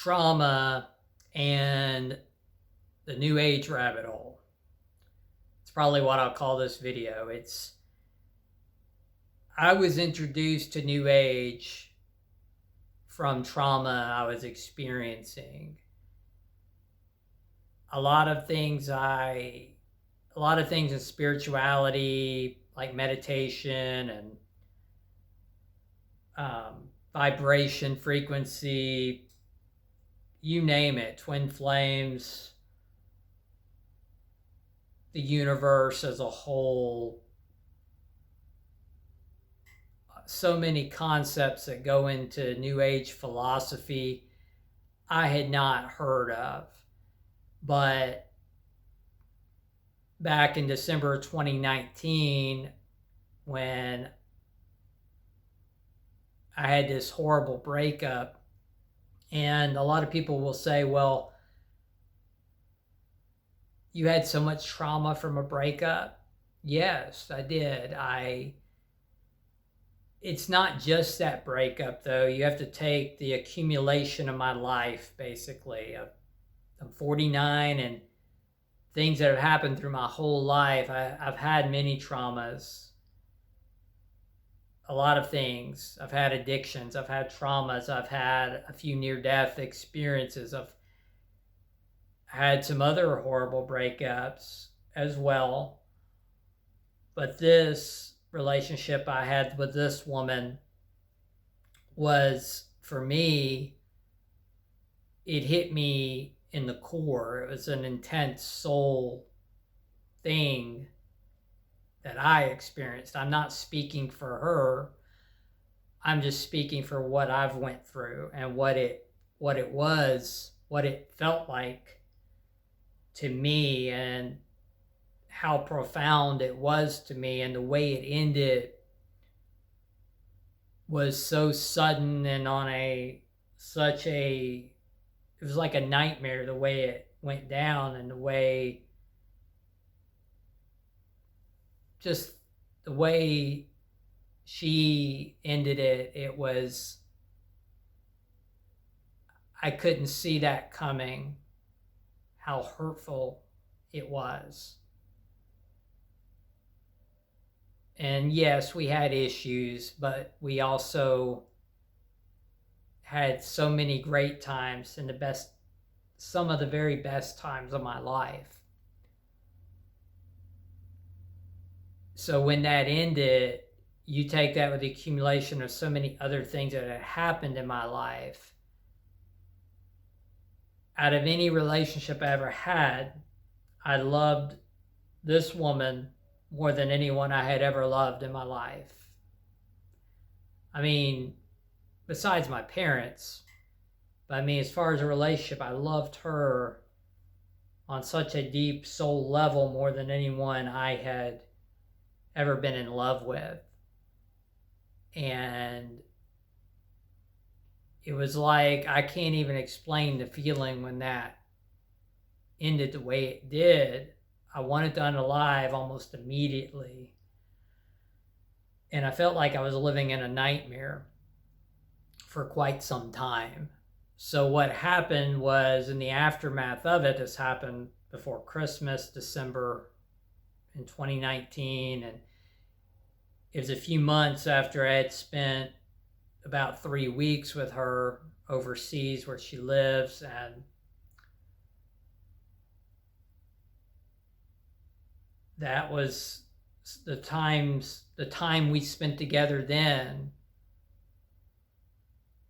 trauma and the New Age rabbit hole. It's probably what I'll call this video. I was introduced to New Age from trauma I was experiencing. A lot of things in spirituality, like meditation and vibration, frequency, you name it, twin flames, the universe as a whole, so many concepts that go into New Age philosophy I had not heard of. But back in December of 2019, when I had this horrible breakup, and a lot of people will say, well, you had so much trauma from a breakup. Yes, I did. It's not just that breakup, though. You have to take the accumulation of my life, basically. I'm 49, and things that have happened through my whole life. I've had many traumas, a lot of things. I've had addictions, I've had traumas, I've had a few near-death experiences, I've had some other horrible breakups as well. But this relationship I had with this woman was, for me, it hit me in the core. It was an intense soul thing that I experienced. I'm not speaking for her. I'm just speaking for what I've went through and what it felt like to me, and how profound it was to me, and the way it ended was so sudden and it was like a nightmare, the way it went down, and the way she ended it was, I couldn't see that coming, how hurtful it was. And yes, we had issues, but we also had so many great times, and some of the very best times of my life. So when that ended, you take that with the accumulation of so many other things that had happened in my life. Out of any relationship I ever had, I loved this woman more than anyone I had ever loved in my life. I mean, besides my parents, but I mean, as far as a relationship, I loved her on such a deep soul level more than anyone I had ever been in love with. And it was like, I can't even explain the feeling when that ended the way it did. I wanted to unalive almost immediately. And I felt like I was living in a nightmare for quite some time. So what happened was, in the aftermath of it, this happened before Christmas, December in 2019, and it was a few months after I had spent about 3 weeks with her overseas where she lives, and that was the time we spent together then.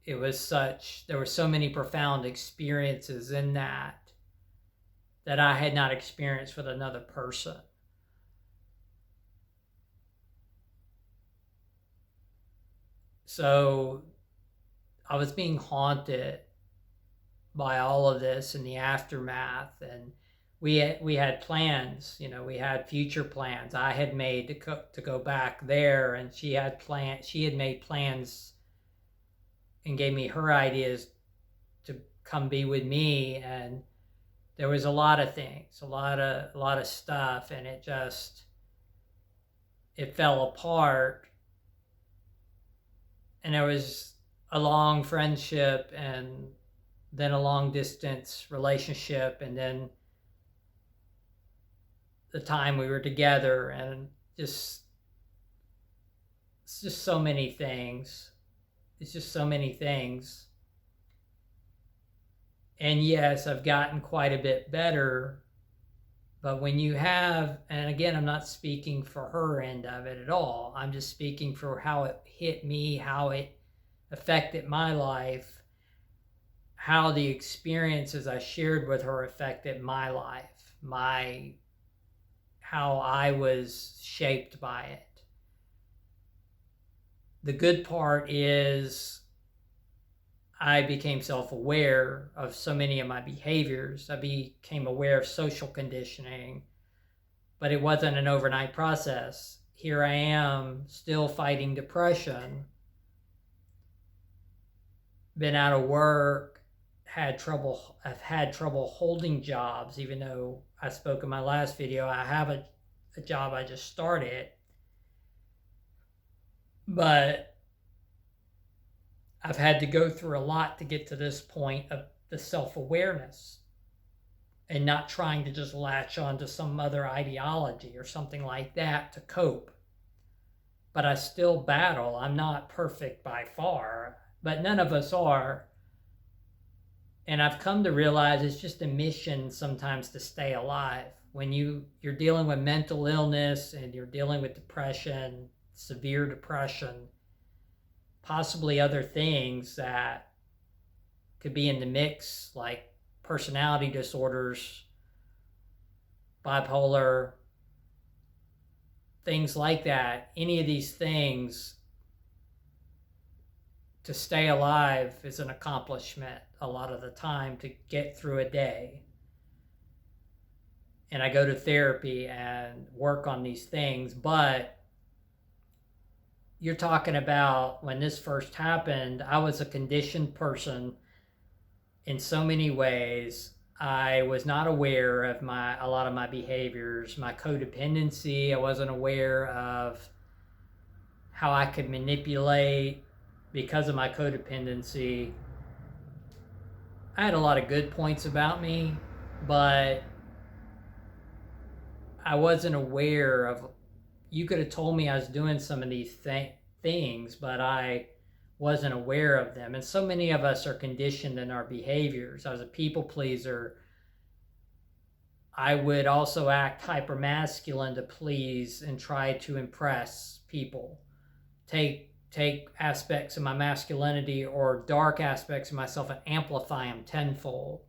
There were so many profound experiences in that I had not experienced with another person. So I was being haunted by all of this in the aftermath, and we had plans. We had future plans I had made to go back there, and she had made plans and gave me her ideas to come be with me. And there was a lot of things, a lot of stuff, and it fell apart. And there was a long friendship, and then a long distance relationship, and then the time we were together, and it's just so many things. It's just so many things. And yes, I've gotten quite a bit better, but when you have, and again, I'm not speaking for her end of it at all. I'm just speaking for how it hit me, how it affected my life, how the experiences I shared with her affected my life, how I was shaped by it. The good part is I became self-aware of so many of my behaviors. I became aware of social conditioning, but it wasn't an overnight process. Here I am still fighting depression, been out of work, I've had trouble holding jobs, even though I spoke in my last video, I have a job I just started. But I've had to go through a lot to get to this point of the self-awareness and not trying to just latch on to some other ideology or something like that to cope. But I still battle. I'm not perfect by far, but none of us are. And I've come to realize it's just a mission sometimes to stay alive. When you're dealing with mental illness and you're dealing with depression, severe depression, possibly other things that could be in the mix, like personality disorders, bipolar, things like that. Any of these things, to stay alive is an accomplishment a lot of the time to get through a day. And I go to therapy and work on these things, but you're talking about when this first happened, I was a conditioned person in so many ways. I was not aware of a lot of my behaviors, my codependency. I wasn't aware of how I could manipulate because of my codependency. I had a lot of good points about me, but I wasn't aware of, you could have told me I was doing some of these things, but I wasn't aware of them. And so many of us are conditioned in our behaviors. I was a people pleaser. I would also act hypermasculine to please and try to impress people. Take aspects of my masculinity or dark aspects of myself and amplify them tenfold.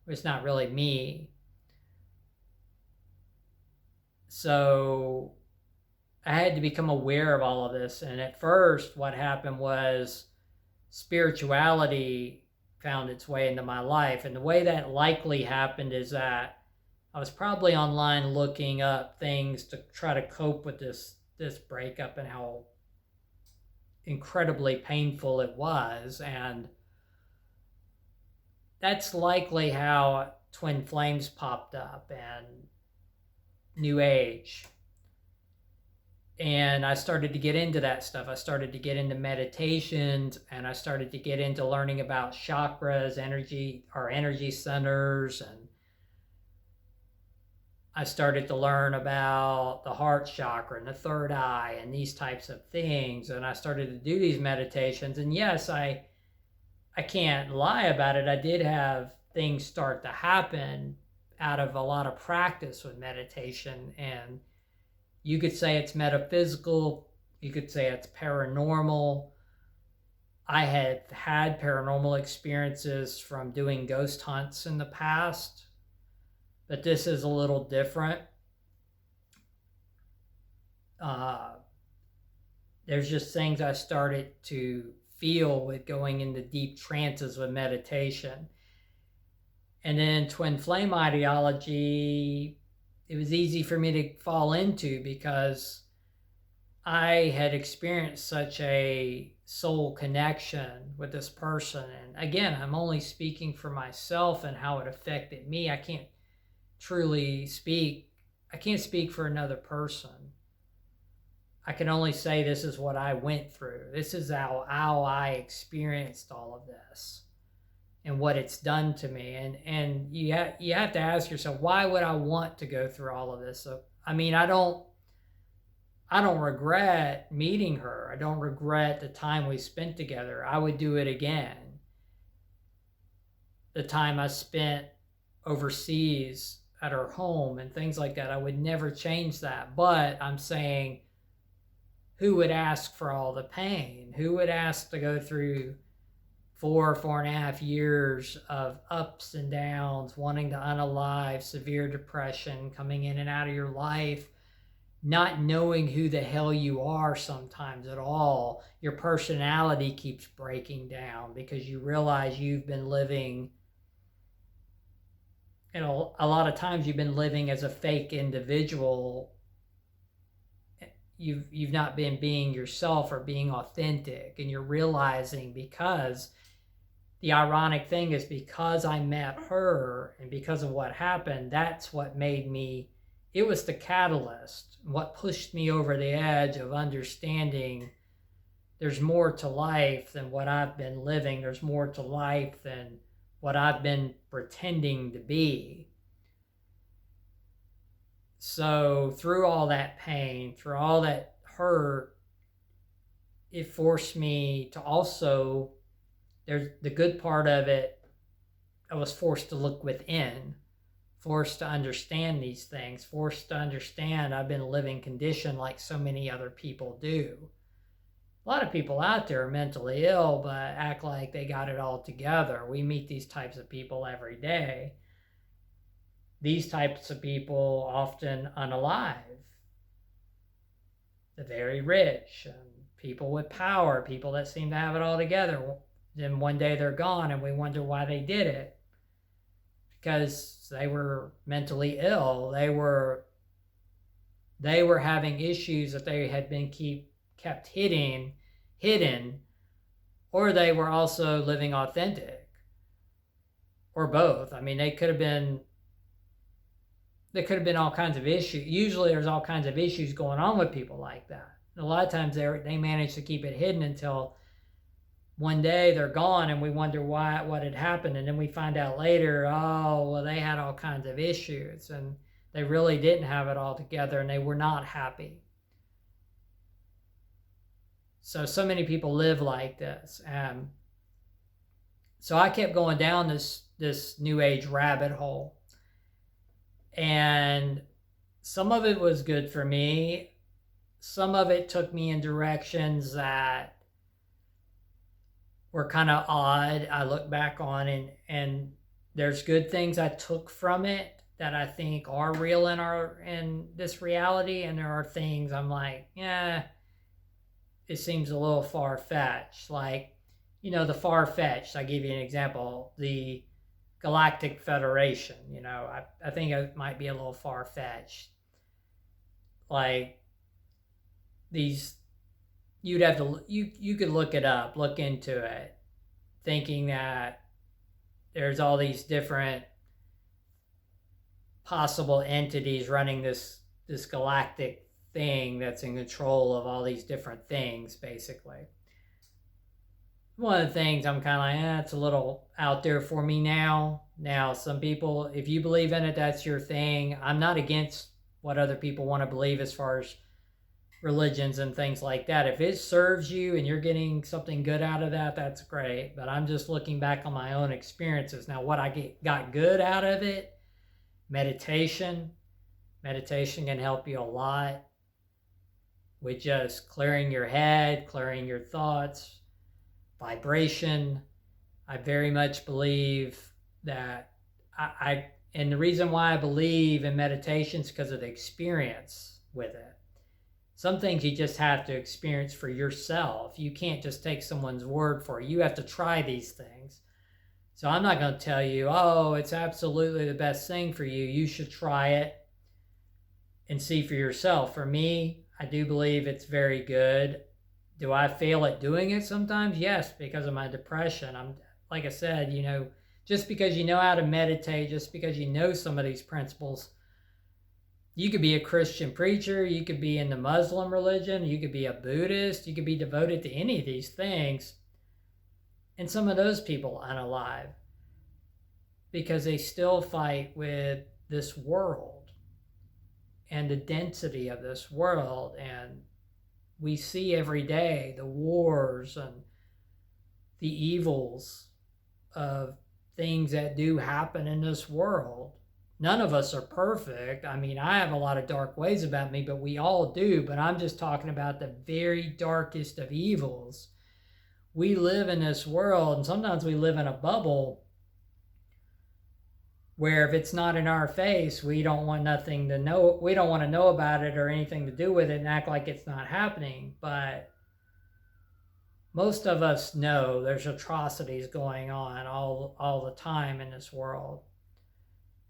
It's not really me. So I had to become aware of all of this. And at first, what happened was spirituality found its way into my life. And the way that likely happened is that I was probably online looking up things to try to cope with this breakup and how incredibly painful it was. And that's likely how Twin Flames popped up and New Age. And I started to get into that stuff. I started to get into meditations, and I started to get into learning about chakras, energy centers, and I started to learn about the heart chakra and the third eye and these types of things. And I started to do these meditations. And yes, I can't lie about it. I did have things start to happen out of a lot of practice with meditation. And you could say it's metaphysical. You could say it's paranormal. I had had paranormal experiences from doing ghost hunts in the past, but this is a little different. There's just things I started to feel with going into deep trances with meditation. And then twin flame ideology, it was easy for me to fall into because I had experienced such a soul connection with this person. And again, I'm only speaking for myself and how it affected me. I can't speak for another person. I can only say this is what I went through. This is how I experienced all of this and what it's done to me. And you have to ask yourself, why would I want to go through all of this? So I mean, I don't regret meeting her. I don't regret the time we spent together. I would do it again. The time I spent overseas at her home and things like that, I would never change that. But I'm saying, who would ask for all the pain? Who would ask to go through 4.5 years of ups and downs, wanting to unalive, severe depression, coming in and out of your life, not knowing who the hell you are sometimes at all? Your personality keeps breaking down because you realize you've been living, a lot of times you've been living as a fake individual. You've not been being yourself or being authentic, and you're realizing, because the ironic thing is, because I met her and because of what happened, that's what made me, it was the catalyst, what pushed me over the edge of understanding there's more to life than what I've been living. There's more to life than what I've been pretending to be. So through all that pain, through all that hurt, it forced me to also, there's the good part of it, I was forced to look within, forced to understand these things, forced to understand I've been living conditioned like so many other people do. A lot of people out there are mentally ill but act like they got it all together. We meet these types of people every day. These types of people often unalive. The very rich, and people with power, people that seem to have it all together. Then one day they're gone and we wonder why they did it. Because they were mentally ill. They were having issues that they had been kept hidden, or they were also living authentic, or both. I mean, they could have been all kinds of issues. Usually there's all kinds of issues going on with people like that. And a lot of times they manage to keep it hidden until one day they're gone and we wonder what had happened. And then we find out later, oh, well, they had all kinds of issues and they really didn't have it all together and they were not happy. So many people live like this. So I kept going down this new age rabbit hole. And some of it was good for me. Some of it took me in directions that were kind of odd. I look back on and there's good things I took from it that I think are real in this reality. And there are things I'm like, yeah, it seems a little far-fetched. Like, the far-fetched, I give you an example, the Galactic Federation, I think it might be a little far-fetched. Like, these, you'd have to, you could look it up, look into it, thinking that there's all these different possible entities running this galactic thing that's in control of all these different things, basically. One of the things I'm kind of like, it's a little out there for me now. Now, some people, if you believe in it, that's your thing. I'm not against what other people want to believe as far as religions and things like that. If it serves you and you're getting something good out of that, that's great. But I'm just looking back on my own experiences. Now, what I got good out of it, meditation. Meditation can help you a lot with just clearing your head, clearing your thoughts, vibration. I very much believe that and the reason why I believe in meditation is because of the experience with it. Some things you just have to experience for yourself. You can't just take someone's word for it. You have to try these things. So I'm not going to tell you, oh, it's absolutely the best thing for you. You should try it and see for yourself. For me, I do believe it's very good. Do I fail at doing it sometimes? Yes, because of my depression. Like I said, just because you know how to meditate, just because you know some of these principles, you could be a Christian preacher, you could be in the Muslim religion, you could be a Buddhist, you could be devoted to any of these things, and some of those people unalive. because they still fight with this world and the density of this world. And we see every day the wars and the evils of things that do happen in this world. None of us are perfect. I mean, I have a lot of dark ways about me, but we all do. But I'm just talking about the very darkest of evils. We live in this world, and sometimes we live in a bubble where if it's not in our face, we don't want nothing to know. We don't want to know about it or anything to do with it and act like it's not happening. But most of us know there's atrocities going on all the time in this world.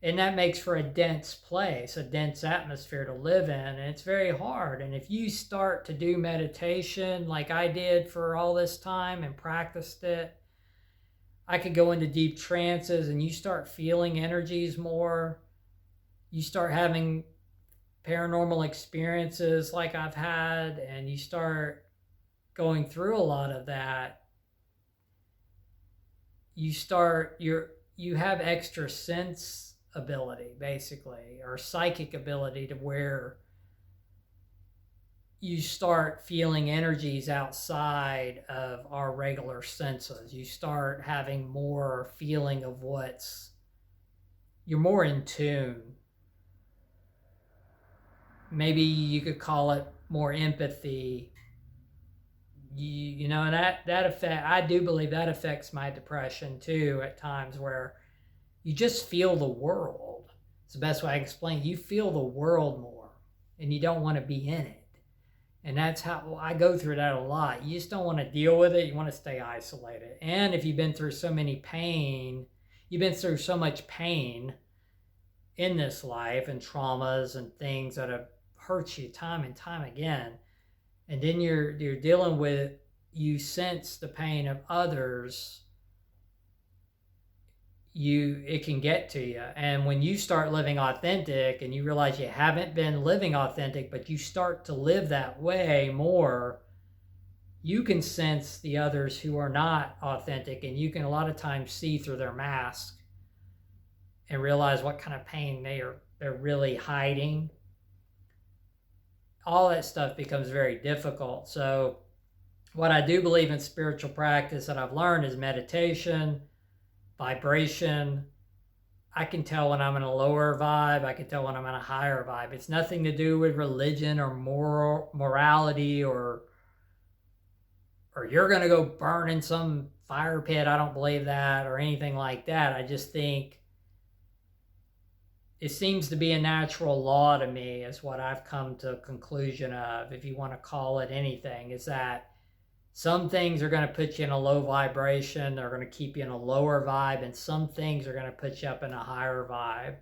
And that makes for a dense place, a dense atmosphere to live in. And it's very hard. And if you start to do meditation like I did for all this time and practiced it, I could go into deep trances and you start feeling energies more. You start having paranormal experiences like I've had, and you start going through a lot of that. You have extra sense ability, basically, or psychic ability, to where you start feeling energies outside of our regular senses. You start having more feeling of you're more in tune. Maybe you could call it more empathy. You know, and that effect, I do believe that affects my depression too at times, where you just feel the world. It's the best way I can explain it. You feel the world more and you don't want to be in it. And that's how I go through that a lot. You just don't want to deal with it. You want to stay isolated. And if you've been through so much pain in this life and traumas and things that have hurt you time and time again, and then you're dealing with, you sense the pain of others, it can get to you. And when you start living authentic and you realize you haven't been living authentic, but you start to live that way more, you can sense the others who are not authentic, and you can a lot of times see through their mask and realize what kind of pain they're really hiding. All that stuff becomes very difficult. So what I do believe in spiritual practice that I've learned is meditation, vibration. I can tell when I'm in a lower vibe. I can tell when I'm in a higher vibe. It's nothing to do with religion or morality or you're going to go burn in some fire pit. I don't believe that or anything like that. I just think it seems to be a natural law to me, is what I've come to a conclusion of, if you want to call it anything, is that some things are going to put you in a low vibration. They're going to keep you in a lower vibe. And some things are going to put you up in a higher vibe.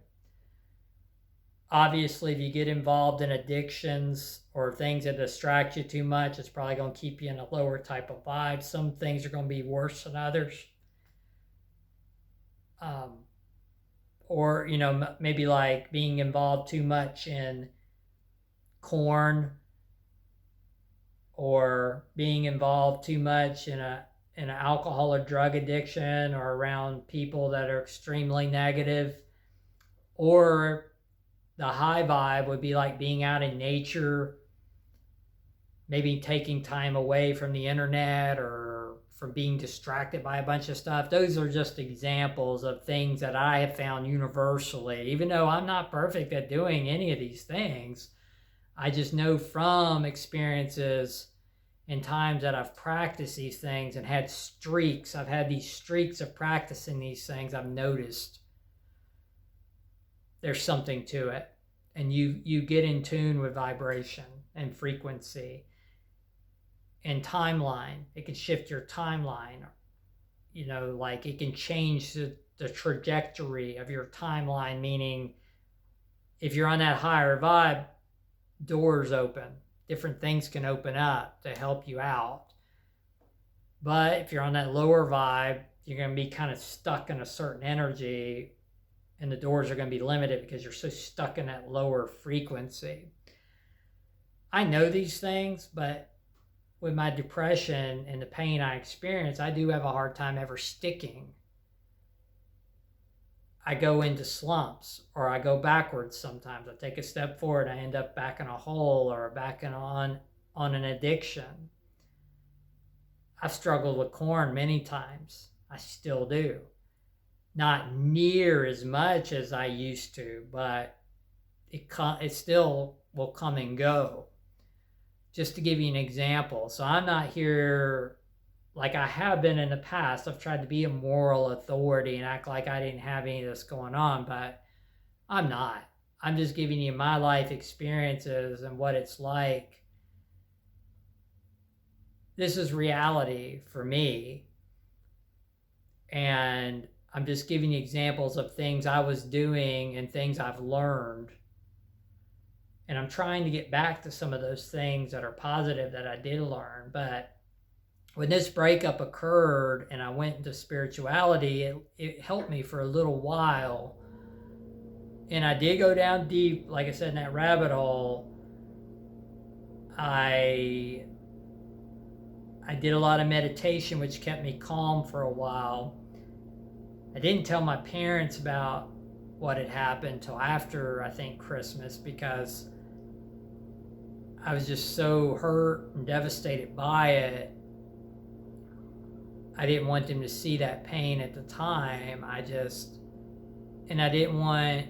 Obviously, if you get involved in addictions or things that distract you too much, it's probably going to keep you in a lower type of vibe. Some things are going to be worse than others. Or, maybe like being involved too much in corn, or being involved too much in an alcohol or drug addiction, or around people that are extremely negative. Or the high vibe would be like being out in nature, maybe taking time away from the internet or from being distracted by a bunch of stuff. Those are just examples of things that I have found universally, even though I'm not perfect at doing any of these things. I just know from experiences and times that I've practiced these things and had streaks. I've had these streaks of practicing these things. I've noticed there's something to it. And you get in tune with vibration and frequency and timeline. It can shift your timeline. Like it can change the trajectory of your timeline, meaning if you're on that higher vibe, doors open. Different things can open up to help you out. But if you're on that lower vibe, you're going to be kind of stuck in a certain energy, and the doors are going to be limited because you're so stuck in that lower frequency. I know these things, but with my depression and the pain I experience, I do have a hard time ever sticking I go into slumps, or I go backwards sometimes. I take a step forward, I end up back in a hole or back on an addiction. I've struggled with corn many times. I still do. Not near as much as I used to, but it still will come and go. Just to give you an example. So I'm not here like I have been in the past. I've tried to be a moral authority and act like I didn't have any of this going on, but I'm not. I'm just giving you my life experiences and what it's like. This is reality for me. And I'm just giving you examples of things I was doing and things I've learned. And I'm trying to get back to some of those things that are positive that I did learn. But when this breakup occurred and I went into spirituality, it helped me for a little while. And I did go down deep, like I said, in that rabbit hole. I did a lot of meditation, which kept me calm for a while. I didn't tell my parents about what had happened till after, I think, Christmas, because I was just so hurt and devastated by it. I didn't want them to see that pain at the time. And I didn't want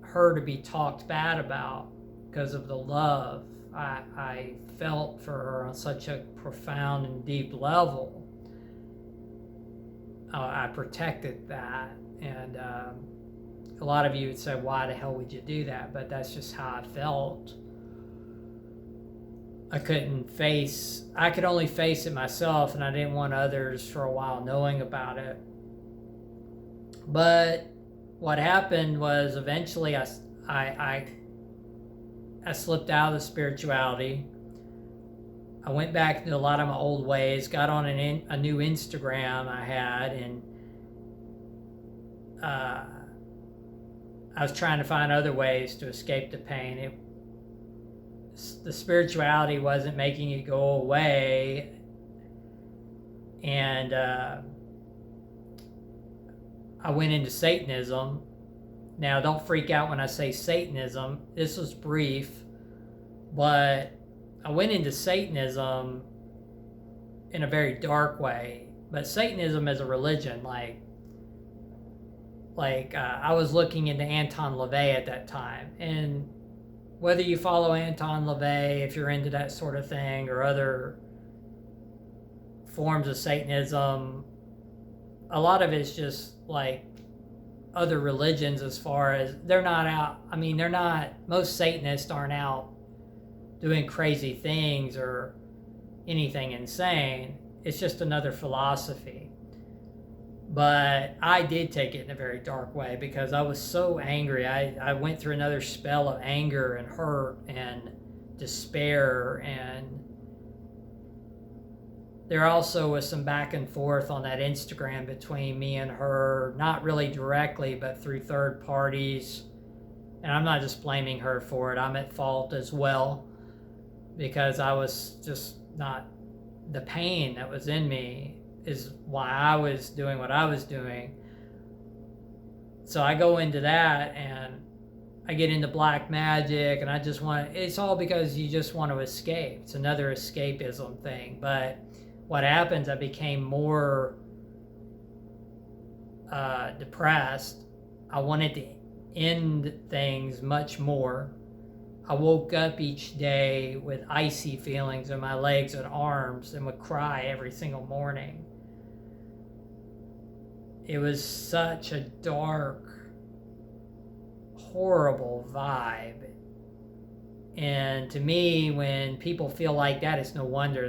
her to be talked bad about because of the love I felt for her on such a profound and deep level. I protected that. And a lot of you would say, why the hell would you do that? But that's just how I felt. I could only face it myself, and I didn't want others for a while knowing about it. But what happened was eventually I slipped out of the spirituality. I went back to a lot of my old ways, got on a new Instagram I had, and I was trying to find other ways to escape the pain. The spirituality wasn't making it go away, and I went into Satanism. Now, don't freak out when I say Satanism. This was brief, but I went into Satanism in a very dark way. But Satanism is a religion, I was looking into Anton LaVey at that time, and whether you follow Anton LaVey, if you're into that sort of thing, or other forms of Satanism, a lot of it's just like other religions as far as most Satanists aren't out doing crazy things or anything insane. It's just another philosophy. But I did take it in a very dark way because I was so angry. I went through another spell of anger and hurt and despair, and there also was some back and forth on that Instagram between me and her, not really directly, but through third parties. And I'm not just blaming her for it. I'm at fault as well, because I was just not, the pain that was in me is why I was doing what I was doing. So I go into that and I get into black magic, and it's all because you just want to escape. It's another escapism thing. But what happens, I became more depressed. I wanted to end things much more. I woke up each day with icy feelings in my legs and arms and would cry every single morning. It was such a dark, horrible vibe. And to me, when people feel like that, it's no wonder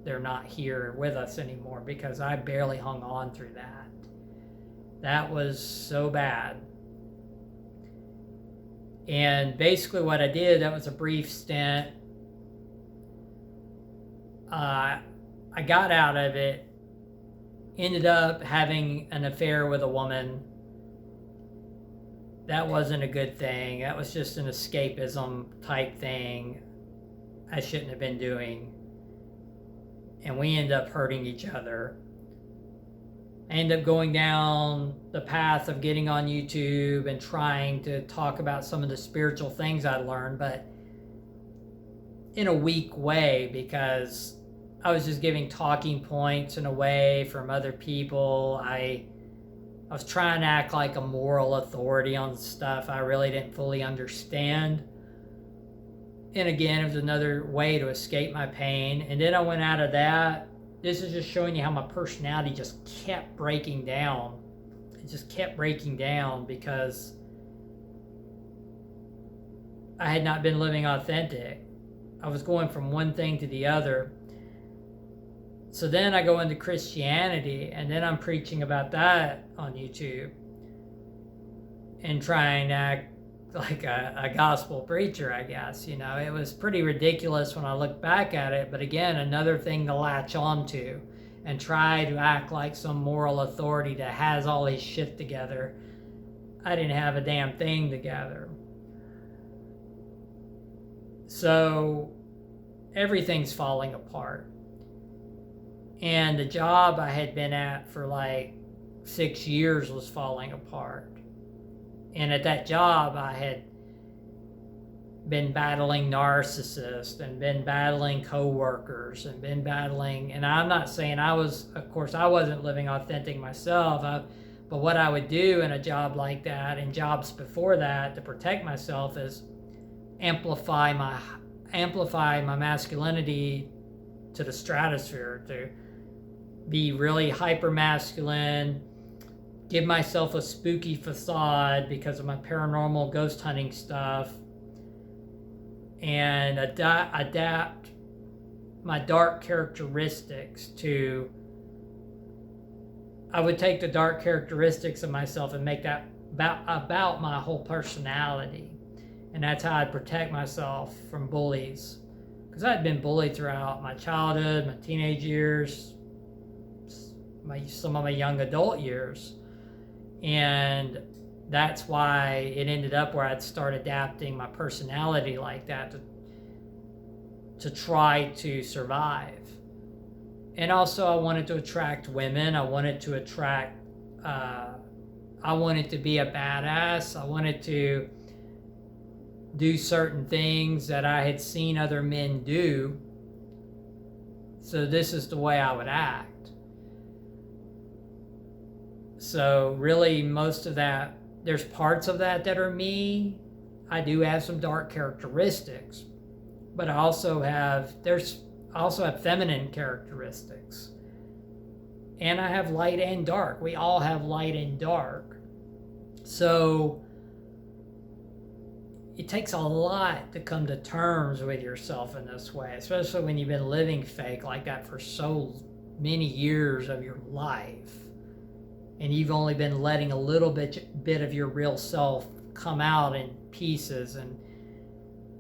they're not here with us anymore, because I barely hung on through that. That was so bad. And basically what I did, that was a brief stint. I got out of it, ended up having an affair with a woman. That wasn't a good thing. That was just an escapism type thing I shouldn't have been doing. And we ended up hurting each other. I ended up going down the path of getting on YouTube and trying to talk about some of the spiritual things I learned, but in a weak way, because I was just giving talking points in a way from other people. I was trying to act like a moral authority on stuff I really didn't fully understand. And again, it was another way to escape my pain. And then I went out of that. This is just showing you how my personality just kept breaking down. It just kept breaking down because I had not been living authentic. I was going from one thing to the other. So then I go into Christianity, and then I'm preaching about that on YouTube and trying to act like a gospel preacher, I guess. You know, it was pretty ridiculous when I look back at it, but again, another thing to latch onto and try to act like some moral authority that has all his shit together. I didn't have a damn thing together. So everything's falling apart. And the job I had been at for like 6 years was falling apart. And at that job, I had been battling narcissists and been battling coworkers and been battling, and I'm not saying I wasn't living authentic myself, but what I would do in a job like that and jobs before that to protect myself is amplify my masculinity to the stratosphere, to be really hyper masculine, give myself a spooky facade because of my paranormal ghost hunting stuff, and adapt my dark characteristics to. I would take the dark characteristics of myself and make that about my whole personality, and that's how I'd protect myself from bullies, because I'd been bullied throughout my childhood, my teenage years, some of my young adult years. And that's why it ended up where I'd start adapting my personality like that to try to survive. And also I wanted to attract women. I wanted to be a badass. I wanted to do certain things that I had seen other men do. So this is the way I would act. So really most of that, there's parts of that are me. I do have some dark characteristics, but I also have feminine characteristics. And I have light and dark. We all have light and dark. So it takes a lot to come to terms with yourself in this way, especially when you've been living fake like that for so many years of your life. And you've only been letting a little bit of your real self come out in pieces. And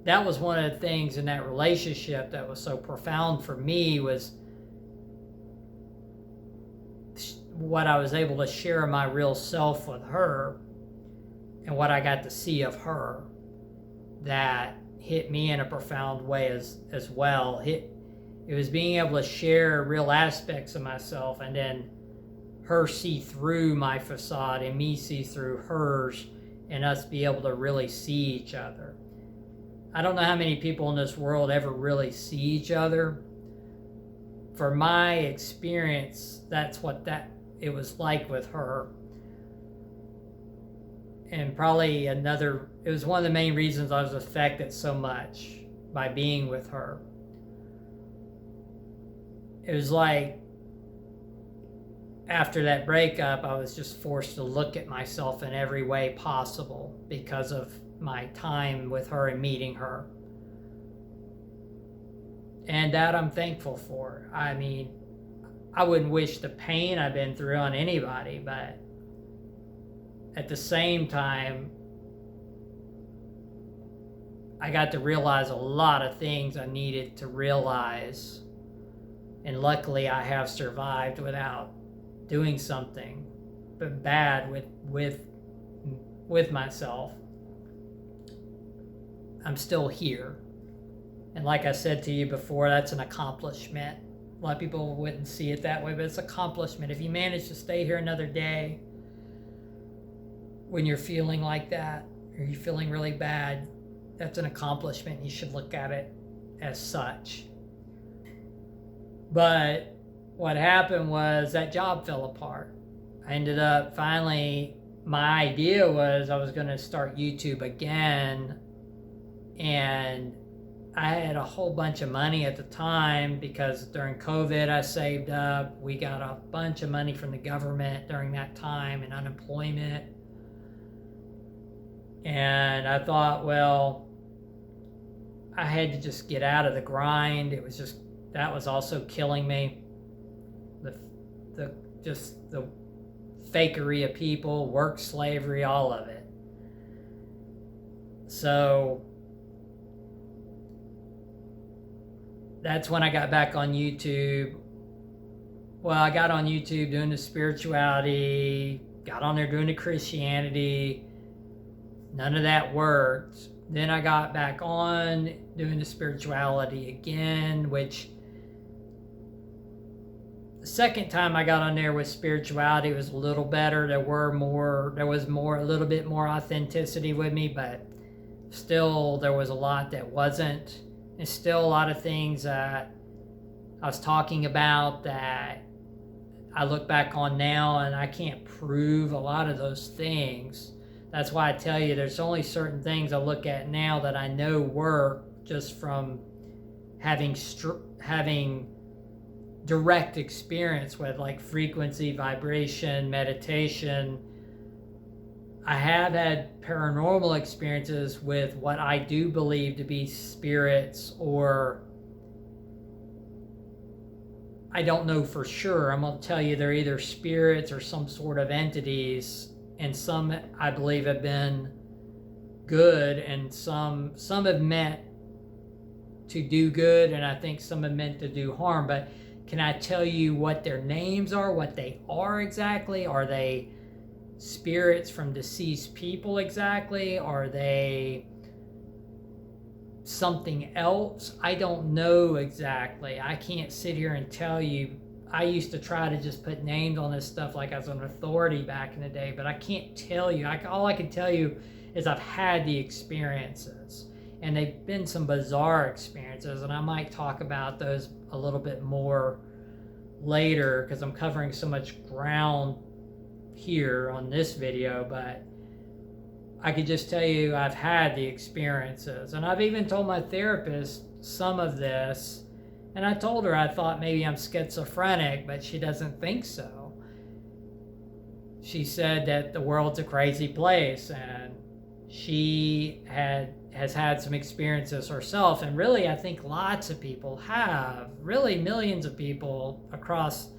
that was one of the things in that relationship that was so profound for me, was what I was able to share my real self with her and what I got to see of her that hit me in a profound way as well. It was being able to share real aspects of myself, and then her see through my facade and me see through hers, and us be able to really see each other. I don't know how many people in this world ever really see each other. For my experience, that's what it was like with her. And probably it was one of the main reasons I was affected so much by being with her. It was like, after that breakup, I was just forced to look at myself in every way possible because of my time with her and meeting her. And that I'm thankful for. I mean, I wouldn't wish the pain I've been through on anybody, but at the same time, I got to realize a lot of things I needed to realize. And luckily I have survived without doing something but bad with myself. I'm still here. And like I said to you before, that's an accomplishment. A lot of people wouldn't see it that way, but it's accomplishment. If you manage to stay here another day when you're feeling like that, or you're feeling really bad, that's an accomplishment. You should look at it as such. But what happened was that job fell apart. I ended up finally, my idea was I was going to start YouTube again, and I had a whole bunch of money at the time because during COVID I saved up. We got a bunch of money from the government during that time and unemployment. And I thought, well, I had to just get out of the grind. It was just, that was also killing me. The fakery of people, work slavery, all of it. So that's when I got back on YouTube. Well, I got on YouTube doing the spirituality, got on there doing the Christianity. None of that worked. Then I got back on doing the spirituality again, which the second time I got on there with spirituality was a little better. There was a little bit more authenticity with me, but still there was a lot that wasn't. There's still a lot of things that I was talking about that I look back on now and I can't prove a lot of those things. That's why I tell you there's only certain things I look at now that I know work just from having direct experience with, like frequency, vibration, meditation. I have had paranormal experiences with what I do believe to be spirits, or I don't know for sure. I'm going to tell you they're either spirits or some sort of entities, and some I believe have been good, and some have meant to do good, and I think some have meant to do harm. But can I tell you what their names are, what they are exactly? Are they spirits from deceased people exactly? Are they something else? I don't know exactly. I can't sit here and tell you. I used to try to just put names on this stuff like I was an authority back in the day, but I can't tell you. All I can tell you is I've had the experiences, and they've been some bizarre experiences, and I might talk about those a little bit more later because I'm covering so much ground here on this video. But I could just tell you I've had the experiences, and I've even told my therapist some of this, and I told her I thought maybe I'm schizophrenic, but she doesn't think so. She said that the world's a crazy place, and she has had some experiences herself, and really I think lots of people have, really millions of people across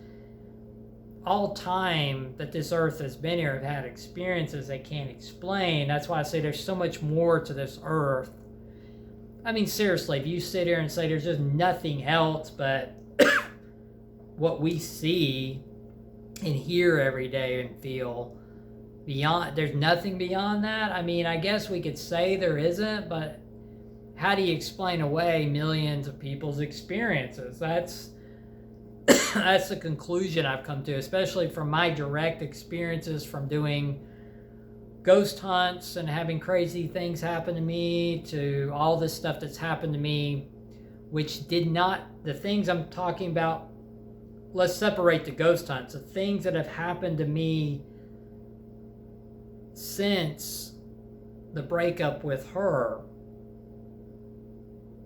all time that this earth has been here have had experiences they can't explain. That's why I say there's so much more to this earth. I mean, seriously, if you sit here and say there's just nothing else but what we see and hear every day and feel, beyond, there's nothing beyond that. I mean, I guess we could say there isn't, but how do you explain away millions of people's experiences? That's the conclusion I've come to, especially from my direct experiences from doing ghost hunts and having crazy things happen to me, to all this stuff that's happened to me, which did not, the things I'm talking about, let's separate the ghost hunts. The things that have happened to me since the breakup with her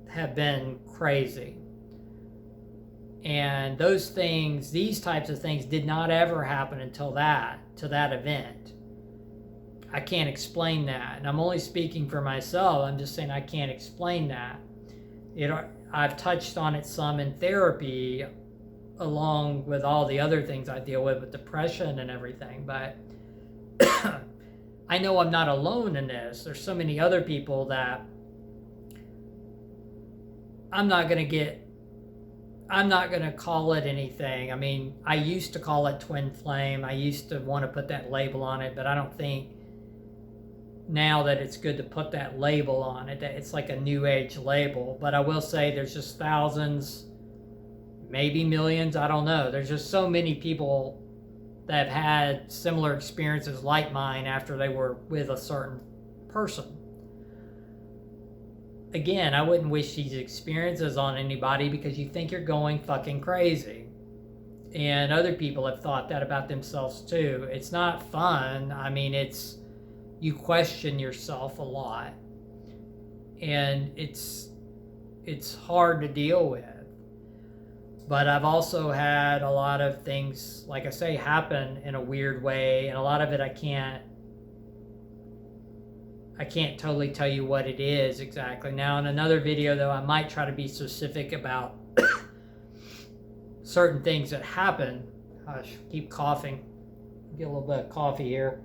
have been crazy. And those things, these types of things did not ever happen until that event. I can't explain that. And I'm only speaking for myself. I'm just saying I can't explain that. I've touched on it some in therapy, along with all the other things I deal with depression and everything. But I know I'm not alone in this. There's so many other people that I'm not going to call it anything. I mean, I used to call it twin flame. I used to want to put that label on it, but I don't think now that it's good to put that label on it, that it's like a new age label. But I will say there's just thousands, maybe millions, I don't know. There's just so many people that have had similar experiences like mine after they were with a certain person. Again, I wouldn't wish these experiences on anybody because you think you're going fucking crazy. And other people have thought that about themselves too. It's not fun. I mean, you question yourself a lot. And it's hard to deal with. But I've also had a lot of things, like I say, happen in a weird way, and a lot of it I can't totally tell you what it is exactly. Now, in another video, though, I might try to be specific about certain things that happen. Hush, keep coughing. Get a little bit of coffee here.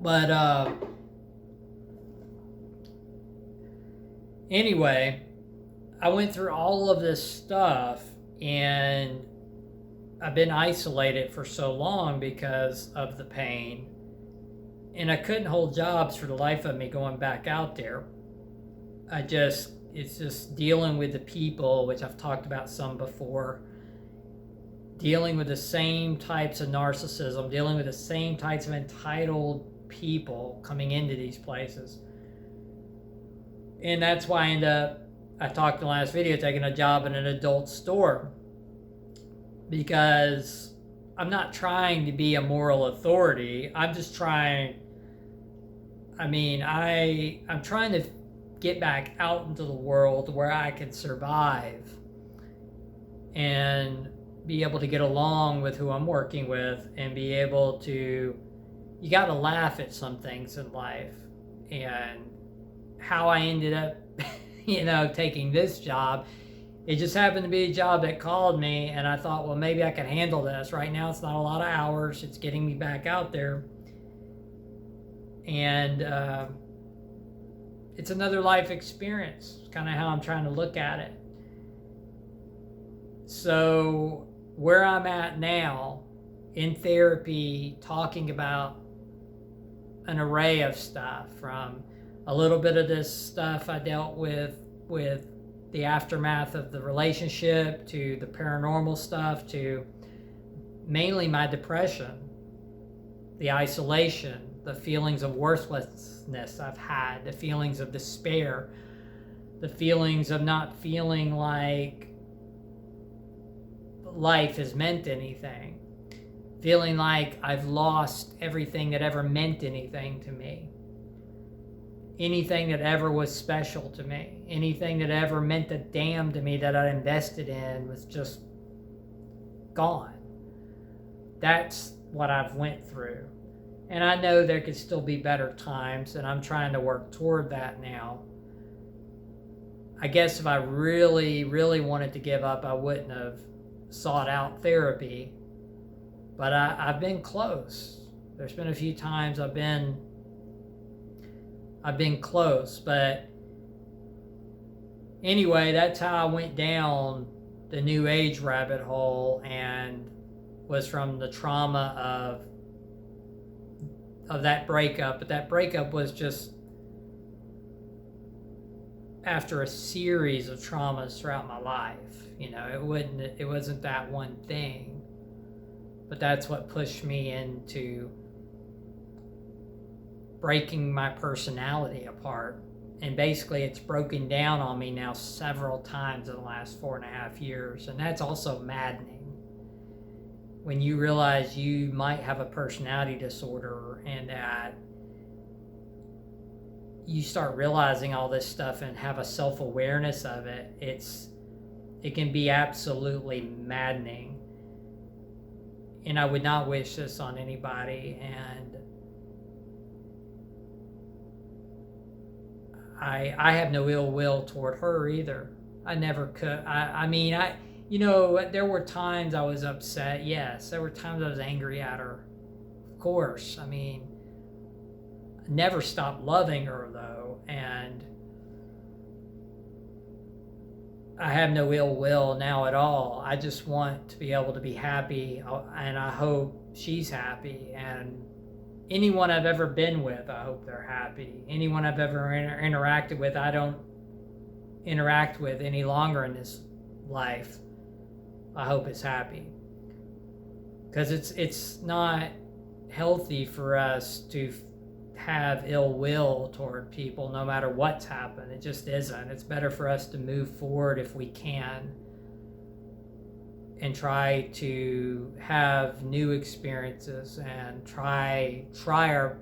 But anyway, I went through all of this stuff, and I've been isolated for so long because of the pain. And I couldn't hold jobs for the life of me going back out there. It's just dealing with the people, which I've talked about some before, dealing with the same types of narcissism, dealing with the same types of entitled people coming into these places. And that's why I talked in the last video, taking a job in an adult store, because I'm not trying to be a moral authority. I'm just trying, I'm trying to get back out into the world where I can survive and be able to get along with who I'm working with and be able to, you got to laugh at some things in life. And how I ended up, taking this job, it just happened to be a job that called me, and I thought, well, maybe I can handle this. Right now, it's not a lot of hours. It's getting me back out there. And it's another life experience. It's kind of how I'm trying to look at it. So where I'm at now in therapy, talking about an array of stuff, from a little bit of this stuff I dealt with the aftermath of the relationship, to the paranormal stuff, to mainly my depression, the isolation, the feelings of worthlessness I've had, the feelings of despair, the feelings of not feeling like life has meant anything, feeling like I've lost everything that ever meant anything to me. Anything that ever was special to me, anything that ever meant a damn to me that I invested in was just gone. That's what I've went through. And I know there could still be better times, and I'm trying to work toward that now. I guess if I really, really wanted to give up, I wouldn't have sought out therapy. But I've been close. There's been a few times I've been close, but anyway, that's how I went down the New Age rabbit hole, and was from the trauma of that breakup. But that breakup was just after a series of traumas throughout my life. It wasn't that one thing, but that's what pushed me into breaking my personality apart. And basically it's broken down on me now several times in the last 4.5 years. And that's also maddening when you realize you might have a personality disorder, and that you start realizing all this stuff and have a self-awareness of it. It can be absolutely maddening, and I would not wish this on anybody. And I have no ill will toward her either. I never could. There were times I was upset. Yes, there were times I was angry at her. Of course. I never stopped loving her, though. And I have no ill will now at all. I just want to be able to be happy, and I hope she's happy. And anyone I've ever been with, I hope they're happy. Anyone I've ever interacted with, I don't interact with any longer in this life, I hope is happy. Because it's not healthy for us to have ill will toward people no matter what's happened. It just isn't. It's better for us to move forward if we can and try to have new experiences and try our,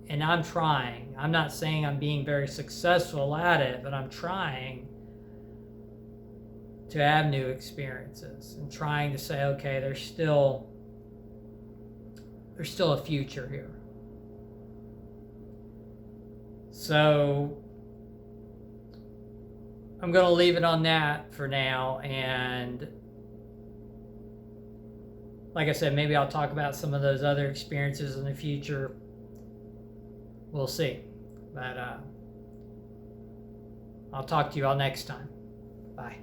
and I'm trying. I'm not saying I'm being very successful at it, but I'm trying to have new experiences and trying to say, okay, there's still a future here. So I'm going to leave it on that for now, and like I said, maybe I'll talk about some of those other experiences in the future. We'll see. But I'll talk to you all next time. Bye.